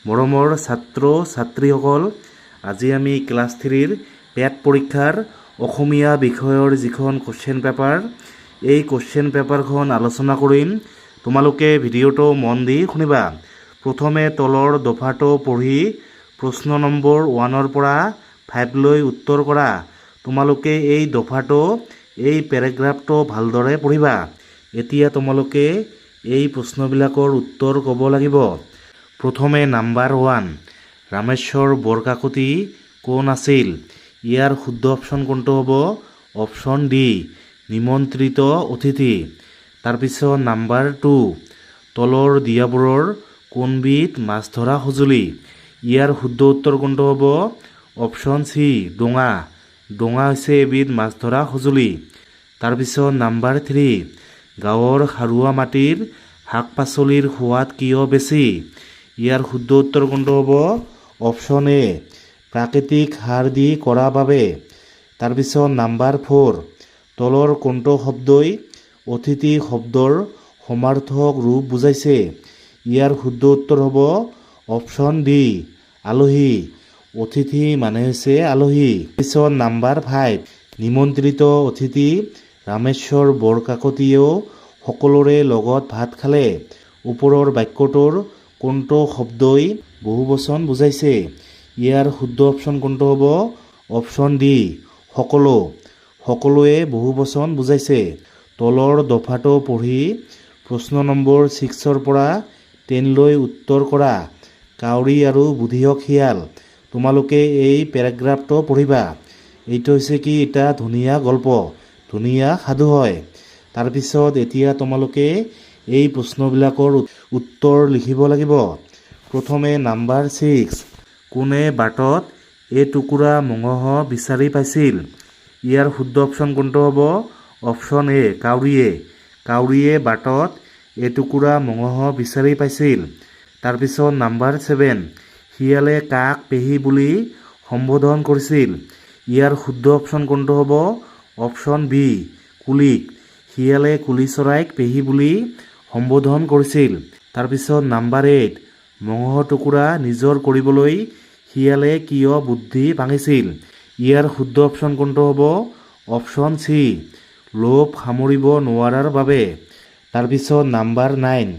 মৰমৰ ছাত্ৰ ছাত্ৰীসকল, আজি আমি ক্লাছ 3ৰ পেট পৰীক্ষাৰ অসমীয়া বিষয়ৰ যিখন কোৱেশ্চন পেপাৰ, এই কোৱেশ্চন পেপাৰখন আলোচনা কৰিম। তোমালোকে ভিডিঅ'টো মন দি শুনিবা। প্ৰথমে তলৰ দফাটো পঢ়ি প্ৰশ্ন নম্বৰ 1ৰ পৰা 5লৈ উত্তৰ কৰা। তোমালোকে এই দফাটো, এই পেৰাগ্ৰাফটো ভালদৰে পঢ়িবা। এতিয়া তোমালোকে এই প্ৰশ্নবিলাকৰ উত্তৰ ক'ব লাগিব। প্ৰথমে নাম্বাৰ 1, ৰামেশ্বৰ বৰকাকতি কোন আছিল? ইয়াৰ শুদ্ধ অপশ্যন কোনটো হ'ব? অপশ্যন ডি, নিমন্ত্ৰিত অতিথি। তাৰপিছত নাম্বাৰ 2, তলৰ দিয়াবোৰৰ কোনবিধ মাছ ধৰা সঁজুলি? ইয়াৰ শুদ্ধ উত্তৰ কোনটো হ'ব? Option C, ডোঙা। ডোঙা হৈছে এবিধ মাছ ধৰা সঁজুলি। তাৰপিছত নাম্বাৰ 3, গাঁৱৰ সাৰুৱা মাটিৰ শাক পাচলিৰ সোৱাদ কিয় বেছি? ইয়াৰ শুদ্ধ উত্তৰ কোনটো হ'ব? অপশ্যন এ, প্ৰাকৃতিক সাৰ দি কৰা বাবে। তাৰপিছত নাম্বাৰ 4, তলৰ কোনটো শব্দই অতিথি শব্দৰ সমাৰ্থক ৰূপ বুজাইছে? ইয়াৰ শুদ্ধ উত্তৰ হ'ব অপশ্যন ডি, আলহী। অতিথি মানে হৈছে আলহী। পিছত নাম্বাৰ 5, নিমন্ত্ৰিত অতিথি ৰামেশ্বৰ বৰকাকতিয়েও সকলোৰে লগত ভাত খালে। ওপৰৰ বাক্যটোৰ কোনটো শব্দই বহুবচন বুজাইছে? ইয়াৰ শুদ্ধ অপশ্যন কোনটো হ'ব? অপশ্যন ডি, সকলো। সকলোৱে বহুবচন বুজাইছে। তলৰ দফাটো পঢ়ি প্ৰশ্ন নম্বৰ 6ৰ পৰা 10লৈ উত্তৰ কৰা। কাউৰী আৰু বুধিয়ক শিয়াল। তোমালোকে এই পেৰাগ্ৰাফটো পঢ়িবা। এইটো হৈছে কি, এটা ধুনীয়া গল্প, ধুনীয়া সাধু হয়। তাৰপিছত এতিয়া তোমালোকে এই প্ৰশ্নবিলাকৰ উত্তৰ লিখিব লাগিব। প্ৰথমে নাম্বাৰ 6, কোনে বাটত এটুকুৰা মঙহ বিচাৰি পাইছিল? ইয়াৰ শুদ্ধ অপশ্যন কোনটো হ'ব? অপশ্যন এ, কাউৰীয়ে। কাউৰীয়ে বাটত এটুকুৰা মঙহ বিচাৰি পাইছিল। তাৰপিছত নাম্বাৰ 7, শিয়ালে কাক পেহী বুলি সম্বোধন কৰিছিল? ইয়াৰ শুদ্ধ অপশ্যন কোনটো হ'ব? অপশ্যন বি, কুলিক। শিয়ালে কুলি চৰাইক পেহী বুলি সম্বোধন কৰিছিল। তাৰপিছত নাম্বাৰ 8, মঙহ টুকুৰা নিজৰ কৰিবলৈ শিয়ালে কিয় বুদ্ধি ভাঙিছিল? ইয়াৰ শুদ্ধ অপশ্যন কোনটো হ'ব? অপশ্যন চি, লোভ সামৰিব নোৱাৰাৰ বাবে। তাৰপিছত নাম্বাৰ 9,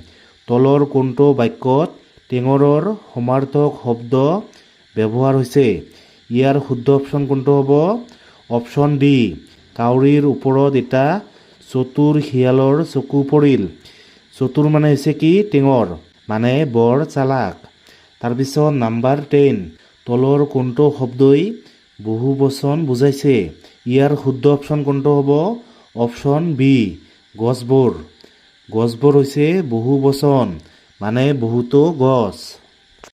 তলৰ কোনটো বাক্যত টেঙৰৰ সমাৰ্থক শব্দ ব্যৱহাৰ হৈছে? ইয়াৰ শুদ্ধ অপশ্যন কোনটো হ'ব? অপশ্যন ডি, কাউৰীৰ ওপৰত এটা চতুৰ শিয়ালৰ চকু পৰিল। চতুৰ মানে হৈছে কি, টেঙৰ, মানে বৰ চালাক। তাৰপিছত নাম্বাৰ 10, তলৰ কোনটো শব্দই বহুবচন বুজাইছে? ইয়াৰ শুদ্ধ অপশ্যন কোনটো হ'ব? অপশ্যন বি, গছবোৰ। গছবোৰ হৈছে বহুবচন, মানে বহুতো গছ।